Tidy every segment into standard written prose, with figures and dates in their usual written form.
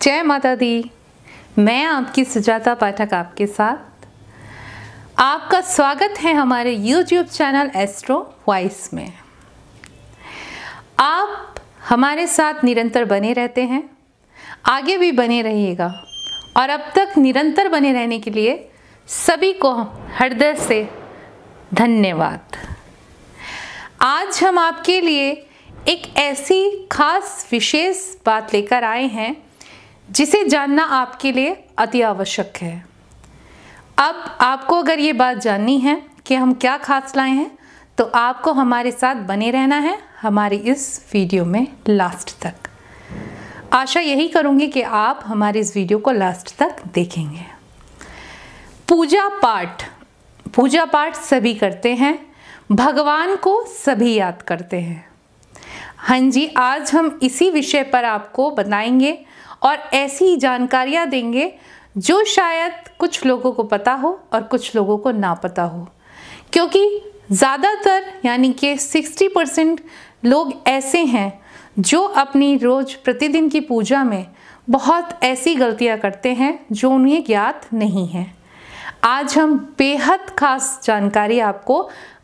जय माता दी। मैं आपकी सुजाता पाठक आपके साथ। आपका स्वागत है हमारे YouTube चैनल एस्ट्रो वॉइस में। आप हमारे साथ निरंतर बने रहते हैं, आगे भी बने रहिएगा और अब तक निरंतर बने रहने के लिए सभी को हृदय से धन्यवाद। आज हम आपके लिए एक ऐसी खास विशेष बात लेकर आए हैं जिसे जानना आपके लिए अति आवश्यक है। अब आपको अगर ये बात जाननी है कि हम क्या खास लाए हैं तो आपको हमारे साथ बने रहना है हमारी इस वीडियो में लास्ट तक। आशा यही करूँगी कि आप हमारी इस वीडियो को लास्ट तक देखेंगे। पूजा पाठ सभी करते हैं, भगवान को सभी याद करते हैं। हाँ जी, आज हम इसी विषय पर आपको बताएंगे और ऐसी जानकारियाँ देंगे जो शायद कुछ लोगों को पता हो और कुछ लोगों को ना पता हो, क्योंकि ज़्यादातर यानी कि 60% लोग ऐसे हैं जो अपनी रोज़ प्रतिदिन की पूजा में बहुत ऐसी गलतियाँ करते हैं जो उन्हें ज्ञात नहीं है। आज हम बेहद खास जानकारी आपको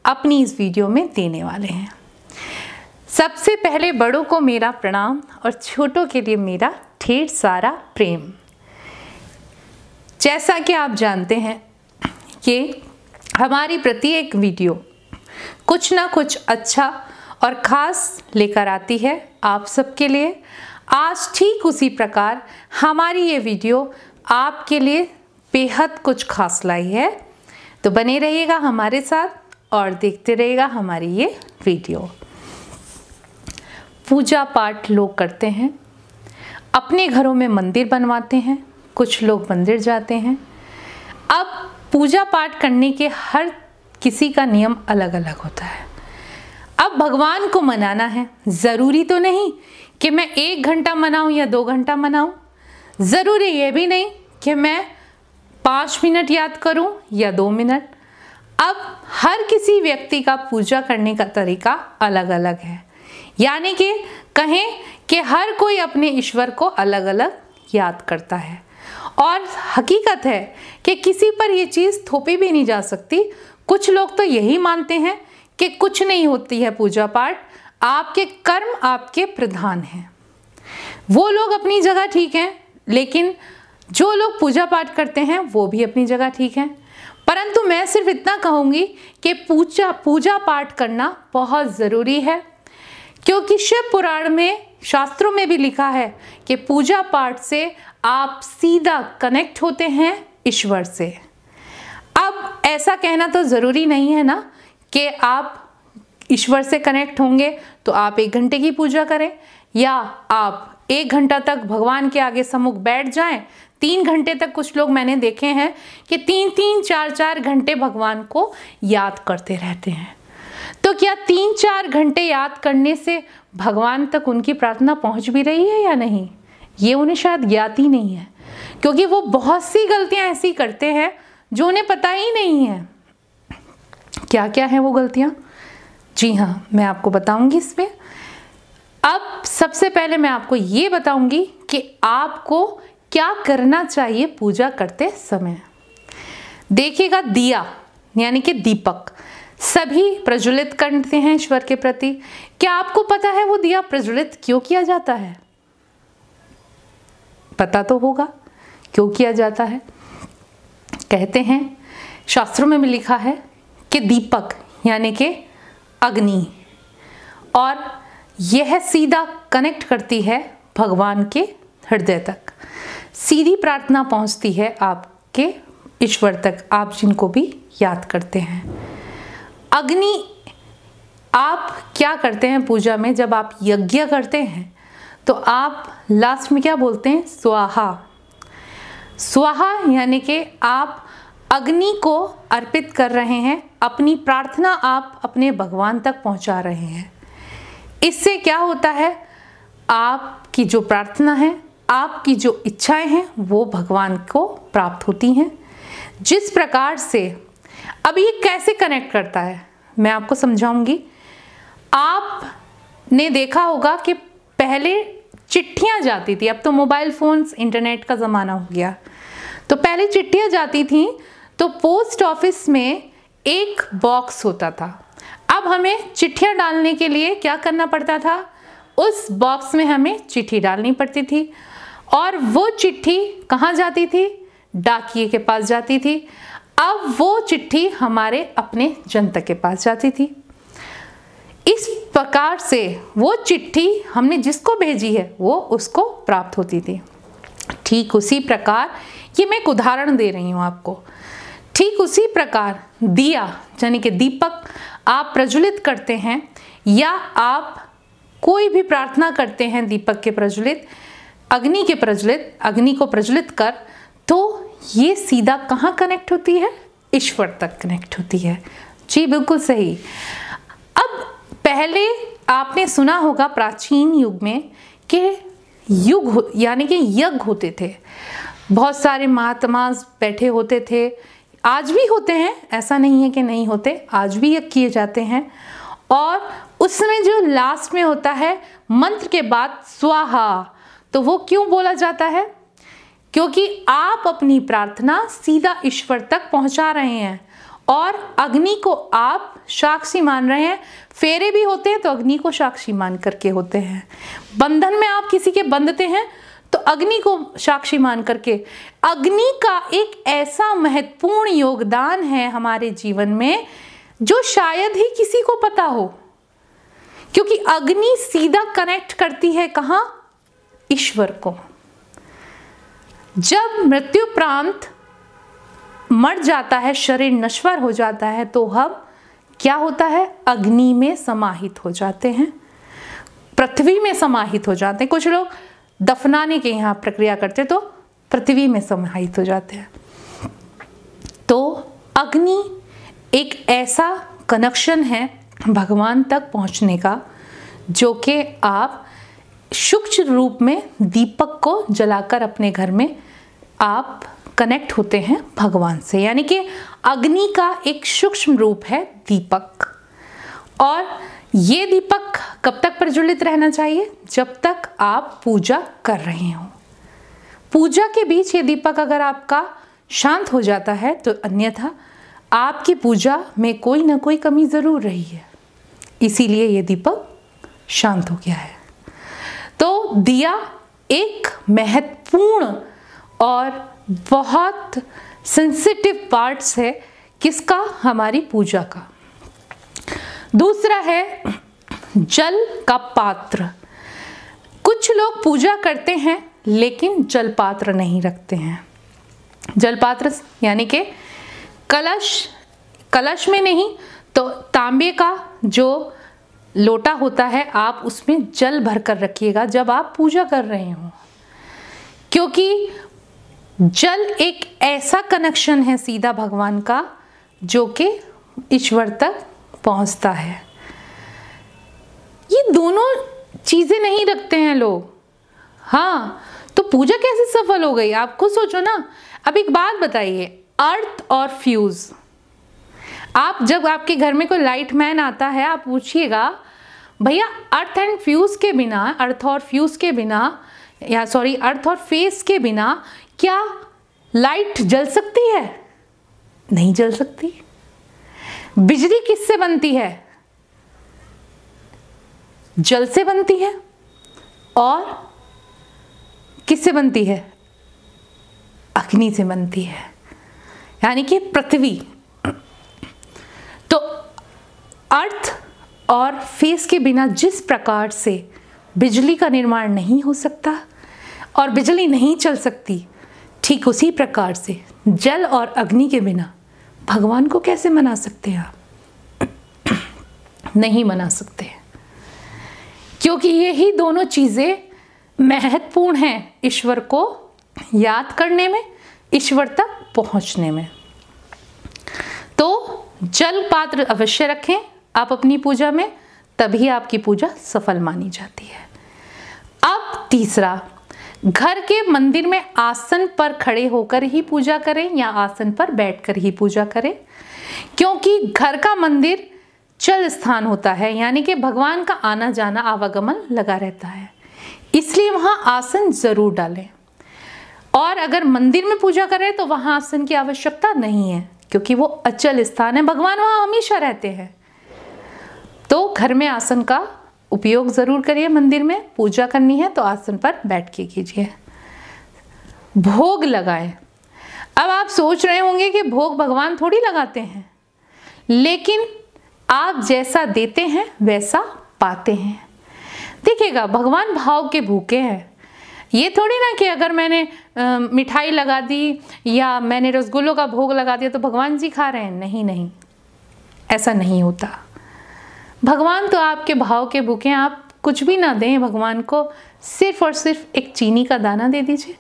अपनी इस वीडियो में देने वाले हैं। सबसे पहले बड़ों को मेरा प्रणाम और छोटों के लिए मेरा ढेर सारा प्रेम। जैसा कि आप जानते हैं कि हमारी प्रत्येक वीडियो कुछ ना कुछ अच्छा और ख़ास लेकर आती है आप सबके लिए। आज ठीक उसी प्रकार हमारी ये वीडियो आपके लिए बेहद कुछ खास लाई है। तो बने रहिएगा हमारे साथ और देखते रहिएगा हमारी ये वीडियो। पूजा पाठ लोग करते हैं, अपने घरों में मंदिर बनवाते हैं, कुछ लोग मंदिर जाते हैं। अब पूजा पाठ करने के हर किसी का नियम अलग अलग होता है। अब भगवान को मनाना है, ज़रूरी तो नहीं कि मैं 1 घंटा मनाऊं या 2 घंटा मनाऊं। ज़रूरी ये भी नहीं कि मैं 5 मिनट याद करूं या 2 मिनट। अब हर किसी व्यक्ति का पूजा करने का तरीका अलग अलग है, यानी कि कहें कि हर कोई अपने ईश्वर को अलग अलग याद करता है। और हकीकत है कि किसी पर ये चीज़ थोपी भी नहीं जा सकती। कुछ लोग तो यही मानते हैं कि कुछ नहीं होती है पूजा पाठ, आपके कर्म आपके प्रधान हैं। वो लोग अपनी जगह ठीक हैं, लेकिन जो लोग पूजा पाठ करते हैं वो भी अपनी जगह ठीक हैं। परंतु मैं सिर्फ इतना कहूँगी कि पूजा पाठ करना बहुत ज़रूरी है, क्योंकि शिव पुराण में शास्त्रों में भी लिखा है कि पूजा पाठ से आप सीधा कनेक्ट होते हैं ईश्वर से। अब ऐसा कहना तो ज़रूरी नहीं है ना कि आप ईश्वर से कनेक्ट होंगे तो आप 1 घंटे की पूजा करें या आप 1 घंटा तक भगवान के आगे सम्मुख बैठ जाएं। 3 घंटे तक कुछ लोग मैंने देखे हैं कि 3-3, 4-4 घंटे भगवान को याद करते रहते हैं। तो क्या 3-4 घंटे याद करने से भगवान तक उनकी प्रार्थना पहुंच भी रही है या नहीं, ये उन्हें शायद ज्ञात ही नहीं है, क्योंकि वो बहुत सी गलतियां ऐसी करते हैं जो उन्हें पता ही नहीं है। क्या क्या है वो गलतियां? जी हाँ, मैं आपको बताऊंगी इसमें। अब सबसे पहले मैं आपको ये बताऊंगी कि आपको क्या करना चाहिए पूजा करते समय। देखिएगा, दिया यानी कि दीपक सभी प्रज्वलित करते हैं ईश्वर के प्रति। क्या आपको पता है वो दिया प्रज्वलित क्यों किया जाता है? पता तो होगा क्यों किया जाता है। कहते हैं, शास्त्रों में भी लिखा है कि दीपक यानी कि अग्नि, और यह सीधा कनेक्ट करती है भगवान के हृदय तक। सीधी प्रार्थना पहुंचती है आपके ईश्वर तक, आप जिनको भी याद करते हैं। अग्नि, आप क्या करते हैं पूजा में? जब आप यज्ञ करते हैं तो आप लास्ट में क्या बोलते हैं? स्वाहा। स्वाहा यानी कि आप अग्नि को अर्पित कर रहे हैं, अपनी प्रार्थना आप अपने भगवान तक पहुंचा रहे हैं। इससे क्या होता है, आपकी जो प्रार्थना है, आपकी जो इच्छाएं हैं वो भगवान को प्राप्त होती हैं। जिस प्रकार से अब ये कैसे कनेक्ट करता है मैं आपको समझाऊंगी। आपने देखा होगा कि पहले चिट्ठियाँ जाती थी। अब तो मोबाइल फोन्स, इंटरनेट का ज़माना हो गया, तो पहले चिट्ठियाँ जाती थी तो पोस्ट ऑफिस में एक बॉक्स होता था। अब हमें चिट्ठियाँ डालने के लिए क्या करना पड़ता था, उस बॉक्स में हमें चिट्ठी डालनी पड़ती थी और वो चिट्ठी कहाँ जाती थी, डाकिये के पास जाती थी। अब वो चिट्ठी हमारे अपने जनता के पास जाती थी। इस प्रकार से वो चिट्ठी हमने जिसको भेजी है वो उसको प्राप्त होती थी। ठीक उसी प्रकार, ये मैं एक उदाहरण दे रही हूँ आपको, ठीक उसी प्रकार दिया यानी कि दीपक आप प्रज्वलित करते हैं या आप कोई भी प्रार्थना करते हैं दीपक के प्रज्वलित, अग्नि को प्रज्वलित कर, तो ये सीधा कहाँ कनेक्ट होती है, ईश्वर तक कनेक्ट होती है। जी बिल्कुल सही। अब पहले आपने सुना होगा प्राचीन युग में कि युग यानी कि यज्ञ होते थे, बहुत सारे महात्मा बैठे होते थे, आज भी होते हैं, ऐसा नहीं है कि नहीं होते, आज भी यज्ञ किए जाते हैं। और उसमें जो लास्ट में होता है मंत्र के बाद स्वाहा, तो वो क्यों बोला जाता है, क्योंकि आप अपनी प्रार्थना सीधा ईश्वर तक पहुंचा रहे हैं और अग्नि को आप साक्षी मान रहे हैं। फेरे भी होते हैं तो अग्नि को साक्षी मान करके होते हैं। बंधन में आप किसी के बंधते हैं तो अग्नि को साक्षी मान करके। अग्नि का एक ऐसा महत्वपूर्ण योगदान है हमारे जीवन में जो शायद ही किसी को पता हो, क्योंकि अग्नि सीधा कनेक्ट करती है कहाँ, ईश्वर को। जब मृत्युप्रांत मर जाता है, शरीर नश्वर हो जाता है, तो हम क्या होता है, अग्नि में समाहित हो जाते हैं, पृथ्वी में समाहित हो जाते हैं। कुछ लोग दफनाने के यहाँ प्रक्रिया करते तो पृथ्वी में समाहित हो जाते हैं। तो अग्नि एक ऐसा कनेक्शन है भगवान तक पहुँचने का, जो कि आप सूक्ष्म रूप में दीपक को जलाकर अपने घर में आप कनेक्ट होते हैं भगवान से। यानी कि अग्नि का एक सूक्ष्म रूप है दीपक। और ये दीपक कब तक प्रज्वलित रहना चाहिए, जब तक आप पूजा कर रहे हो। पूजा के बीच ये दीपक अगर आपका शांत हो जाता है तो अन्यथा आपकी पूजा में कोई ना कोई कमी ज़रूर रही है, इसीलिए ये दीपक शांत हो गया है। तो दिया एक महत्वपूर्ण और बहुत सेंसिटिव पार्ट्स है किसका, हमारी पूजा का। दूसरा है जल का पात्र। कुछ लोग पूजा करते हैं लेकिन जल पात्र नहीं रखते हैं। जल पात्र यानी कि कलश में नहीं तो तांबे का जो लोटा होता है, आप उसमें जल भर कर रखिएगा जब आप पूजा कर रहे हो, क्योंकि जल एक ऐसा कनेक्शन है सीधा भगवान का जो कि ईश्वर तक पहुंचता है। ये दोनों चीज़ें नहीं रखते हैं लोग। हाँ, तो पूजा कैसे सफल हो गई, आप खुद सोचो ना। अब एक बात बताइए, अर्थ और फ्यूज़, आप जब आपके घर में कोई लाइट मैन आता है, आप पूछिएगा भैया अर्थ एंड फ्यूज़ के बिना, अर्थ और फ्यूज़ के बिना, या सॉरी अर्थ और फेस के बिना क्या लाइट जल सकती है? नहीं जल सकती। बिजली किससे बनती है? जल से बनती है। और किससे बनती है? अग्नि से बनती है, यानी कि पृथ्वी। तो अर्थ और फेस के बिना जिस प्रकार से बिजली का निर्माण नहीं हो सकता और बिजली नहीं चल सकती, ठीक उसी प्रकार से जल और अग्नि के बिना भगवान को कैसे मना सकते हैं आप? नहीं मना सकते, क्योंकि यही दोनों चीज़ें महत्वपूर्ण हैं ईश्वर को याद करने में, ईश्वर तक पहुंचने में। तो जल पात्र अवश्य रखें आप अपनी पूजा में, तभी आपकी पूजा सफल मानी जाती है। अब तीसरा, घर के मंदिर में आसन पर खड़े होकर ही पूजा करें या आसन पर बैठकर ही पूजा करें, क्योंकि घर का मंदिर चल स्थान होता है, यानी कि भगवान का आना जाना आवागमन लगा रहता है। इसलिए वहाँ आसन जरूर डालें। और अगर मंदिर में पूजा करें तो वहाँ आसन की आवश्यकता नहीं है, क्योंकि वो अचल स्थान है, भगवान वहाँ हमेशा रहते हैं। तो घर में आसन का उपयोग ज़रूर करिए। मंदिर में पूजा करनी है तो आसन पर बैठ के कीजिए। भोग लगाएं। अब आप सोच रहे होंगे कि भोग भगवान थोड़ी लगाते हैं, लेकिन आप जैसा देते हैं वैसा पाते हैं। देखिएगा, भगवान भाव के भूखे हैं। ये थोड़ी ना कि अगर मैंने मिठाई लगा दी या मैंने रसगुल्लों का भोग लगा दिया तो भगवान जी खा रहे हैं। नहीं नहीं, ऐसा नहीं होता। भगवान तो आपके भाव के भूखे हैं। आप कुछ भी ना दें भगवान को, सिर्फ और सिर्फ एक चीनी का दाना दे दीजिए,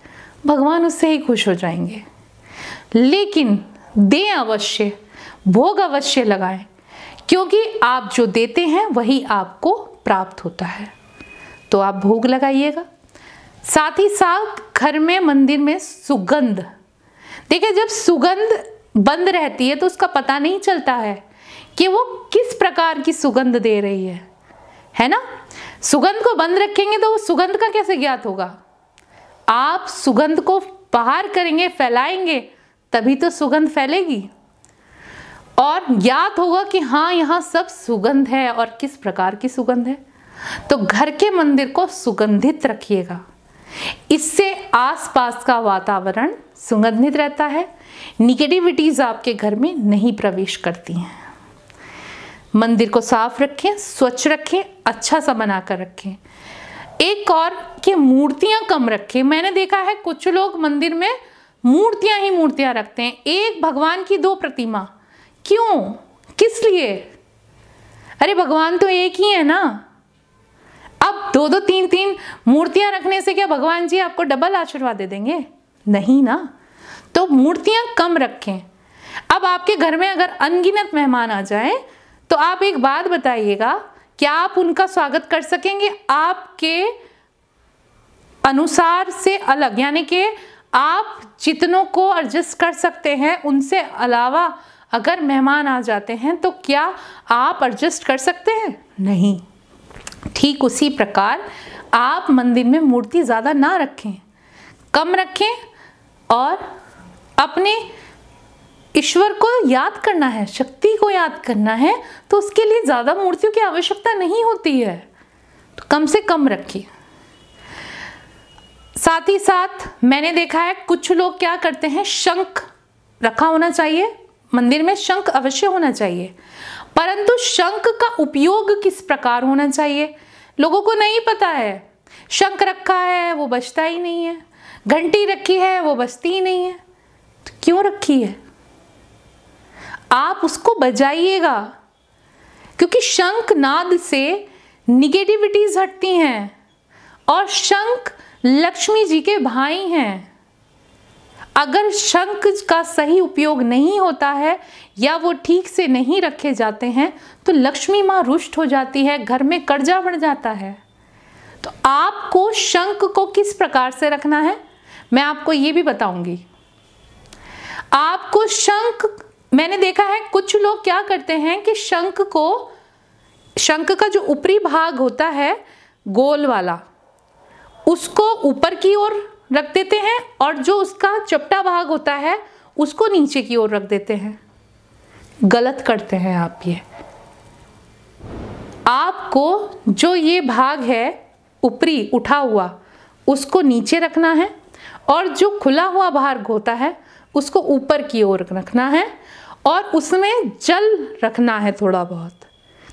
भगवान उससे ही खुश हो जाएंगे। लेकिन दें अवश्य, भोग अवश्य लगाएं, क्योंकि आप जो देते हैं वही आपको प्राप्त होता है। तो आप भोग लगाइएगा। साथ ही साथ घर में, मंदिर में सुगंध। देखिए, जब सुगंध बंद रहती है तो उसका पता नहीं चलता है कि वो किस प्रकार की सुगंध दे रही है ना। सुगंध को बंद रखेंगे तो वो सुगंध का कैसे ज्ञात होगा। आप सुगंध को बाहर करेंगे, फैलाएंगे, तभी तो सुगंध फैलेगी और ज्ञात होगा कि हाँ, यहाँ सब सुगंध है और किस प्रकार की सुगंध है। तो घर के मंदिर को सुगंधित रखिएगा। इससे आसपास का वातावरण सुगंधित रहता है, निगेटिविटीज आपके घर में नहीं प्रवेश करती हैं। मंदिर को साफ रखें, स्वच्छ रखें, अच्छा सा बनाकर रखें। एक और कि मूर्तियां कम रखें। मैंने देखा है कुछ लोग मंदिर में मूर्तियां ही मूर्तियां रखते हैं, एक भगवान की 2 प्रतिमा। क्यों, किस लिए? अरे भगवान तो एक ही है ना। अब 2-2, 3-3 मूर्तियां रखने से क्या भगवान जी आपको डबल आशीर्वाद दे देंगे? नहीं ना। तो मूर्तियां कम रखें। अब आपके घर में अगर अनगिनत मेहमान आ जाएं तो आप एक बात बताइएगा, क्या आप उनका स्वागत कर सकेंगे आपके अनुसार से अलग? यानी कि आप जितनों को एडजस्ट कर सकते हैं, उनसे अलावा अगर मेहमान आ जाते हैं तो क्या आप एडजस्ट कर सकते हैं? नहीं। ठीक उसी प्रकार आप मंदिर में मूर्ति ज़्यादा ना रखें, कम रखें। और अपने ईश्वर को याद करना है, शक्ति को याद करना है, तो उसके लिए ज़्यादा मूर्तियों की आवश्यकता नहीं होती है। तो कम से कम रखिए। साथ ही साथ मैंने देखा है कुछ लोग क्या करते हैं, शंख रखा होना चाहिए मंदिर में, शंख अवश्य होना चाहिए, परंतु शंख का उपयोग किस प्रकार होना चाहिए लोगों को नहीं पता है। शंख रखा है वो बजता ही नहीं है, घंटी रखी है वो बजती ही नहीं है। तो क्यों रखी है? आप उसको बजाइएगा, क्योंकि शंख नाद से निगेटिविटीज हटती हैं और शंख लक्ष्मी जी के भाई हैं। अगर शंख का सही उपयोग नहीं होता है या वो ठीक से नहीं रखे जाते हैं तो लक्ष्मी माँ रुष्ट हो जाती है, घर में कर्जा बढ़ जाता है। तो आपको शंख को किस प्रकार से रखना है मैं आपको ये भी बताऊंगी। आपको शंख, मैंने देखा है कुछ लोग क्या करते हैं कि शंख का जो ऊपरी भाग होता है गोल वाला, उसको ऊपर की ओर रख देते हैं और जो उसका चपटा भाग होता है उसको नीचे की ओर रख देते हैं। गलत करते हैं आप ये। आपको जो ये भाग है ऊपरी उठा हुआ उसको नीचे रखना है और जो खुला हुआ भाग होता है उसको ऊपर की ओर रखना है और उसमें जल रखना है, थोड़ा बहुत,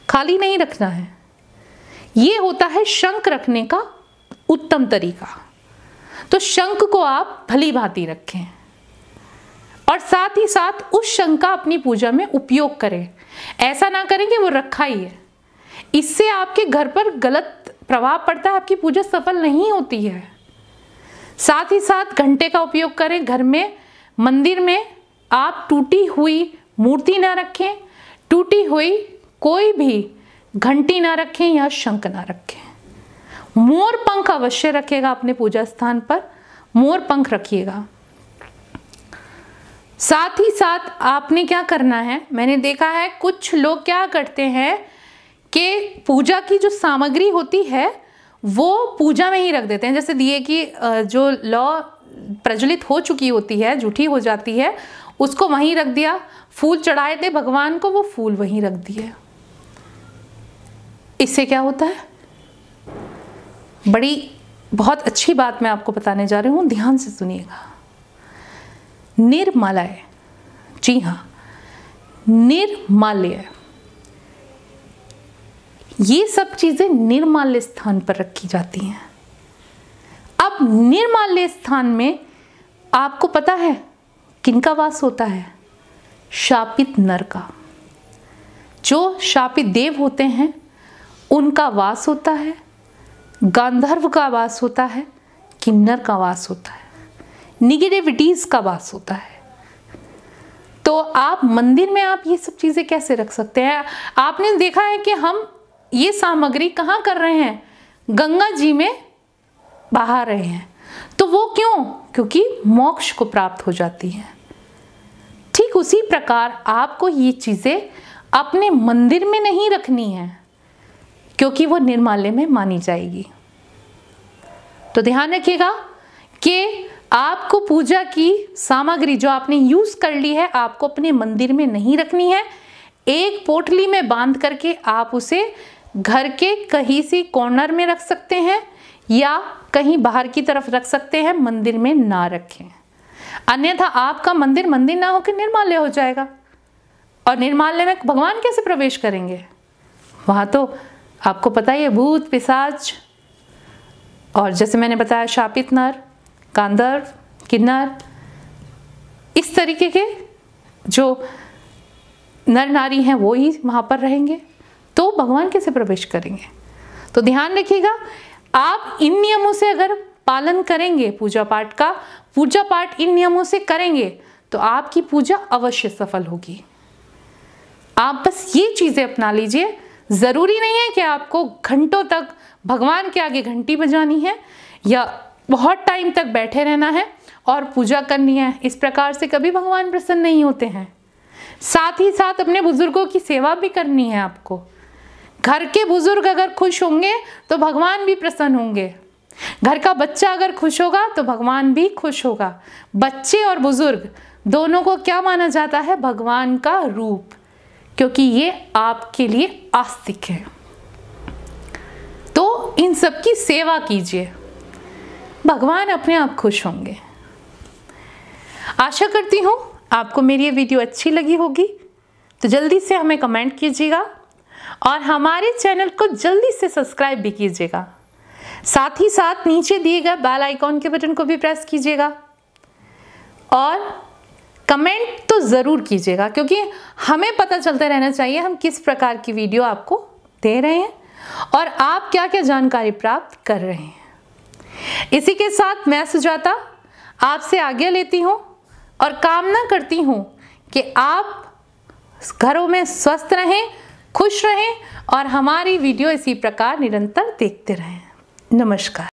खाली नहीं रखना है। ये होता है शंख रखने का उत्तम तरीका। तो शंख को आप भली भांति रखें और साथ ही साथ उस शंख का अपनी पूजा में उपयोग करें। ऐसा ना करें कि वो रखा ही है, इससे आपके घर पर गलत प्रभाव पड़ता है, आपकी पूजा सफल नहीं होती है। साथ ही साथ घंटे का उपयोग करें। घर में, मंदिर में आप टूटी हुई मूर्ति ना रखें, टूटी हुई कोई भी घंटी ना रखें या शंख ना रखें। मोर पंख अवश्य रखेगा अपने पूजा स्थान पर, मोर पंख रखिएगा। साथ ही साथ आपने क्या करना है, मैंने देखा है कुछ लोग क्या करते हैं कि पूजा की जो सामग्री होती है वो पूजा में ही रख देते हैं। जैसे दिए की जो लौ प्रज्वलित हो चुकी होती है, जूठी हो जाती है, उसको वहीं रख दिया। फूल चढ़ाए थे भगवान को, वो फूल वहीं रख दिए। इससे क्या होता है, बहुत अच्छी बात मैं आपको बताने जा रही हूँ, ध्यान से सुनिएगा। निर्माल्य, जी हाँ, निर्माल्य, ये सब चीजें निर्माल्य स्थान पर रखी जाती हैं। अब निर्माल्य स्थान में आपको पता है किनका वास होता है? शापित नर का। जो शापित देव होते हैं उनका वास होता है, गांधर्व का वास होता है, किन्नर का वास होता है, निगेटिविटीज का वास होता है। तो आप मंदिर में आप ये सब चीजें कैसे रख सकते हैं? आपने देखा है कि हम ये सामग्री कहाँ कर रहे हैं? गंगा जी में बहा रहे हैं। तो वो क्यों? क्योंकि मोक्ष को प्राप्त हो जाती है। ठीक उसी प्रकार आपको ये चीजें अपने मंदिर में नहीं रखनी है, क्योंकि वो निर्माल्य में मानी जाएगी। तो ध्यान रखिएगा कि आपको पूजा की सामग्री जो आपने यूज कर ली है, आपको अपने मंदिर में नहीं रखनी है। एक पोटली में बांध करके आप उसे घर के कहीं सी कॉर्नर में रख सकते हैं या कहीं बाहर की तरफ रख सकते हैं, मंदिर में ना रखें। अन्यथा आपका मंदिर ना होकर निर्माल्य हो जाएगा। और निर्माल्य में भगवान कैसे प्रवेश करेंगे? वहां तो आपको पता ही है, भूत पिशाच, और जैसे मैंने बताया शापित नर, गांधर्व, किन्नर, इस तरीके के जो नर नारी हैं वो ही वहां पर रहेंगे। तो भगवान कैसे प्रवेश करेंगे? तो ध्यान रखिएगा, आप इन नियमों से अगर पालन करेंगे पूजा पाठ इन नियमों से करेंगे तो आपकी पूजा अवश्य सफल होगी। आप बस ये चीजें अपना लीजिए। जरूरी नहीं है कि आपको घंटों तक भगवान के आगे घंटी बजानी है या बहुत टाइम तक बैठे रहना है और पूजा करनी है। इस प्रकार से कभी भगवान प्रसन्न नहीं होते हैं। साथ ही साथ अपने बुजुर्गों की सेवा भी करनी है आपको। घर के बुजुर्ग अगर खुश होंगे तो भगवान भी प्रसन्न होंगे। घर का बच्चा अगर खुश होगा तो भगवान भी खुश होगा। बच्चे और बुजुर्ग दोनों को क्या माना जाता है? भगवान का रूप, क्योंकि ये आपके लिए आस्तिक है। तो इन सब की सेवा कीजिए, भगवान अपने आप खुश होंगे। आशा करती हूँ आपको मेरी ये वीडियो अच्छी लगी होगी। तो जल्दी से हमें कमेंट कीजिएगा और हमारे चैनल को जल्दी से सब्सक्राइब भी कीजिएगा। साथ ही साथ नीचे दिए गए बेल आइकॉन के बटन को भी प्रेस कीजिएगा और कमेंट तो ज़रूर कीजिएगा, क्योंकि हमें पता चलता रहना चाहिए हम किस प्रकार की वीडियो आपको दे रहे हैं और आप क्या क्या जानकारी प्राप्त कर रहे हैं। इसी के साथ मैं सुजाता आपसे आज्ञा लेती हूँ और कामना करती हूँ कि आप घरों में स्वस्थ रहें, खुश रहें और हमारी वीडियो इसी प्रकार निरंतर देखते रहें। नमस्कार।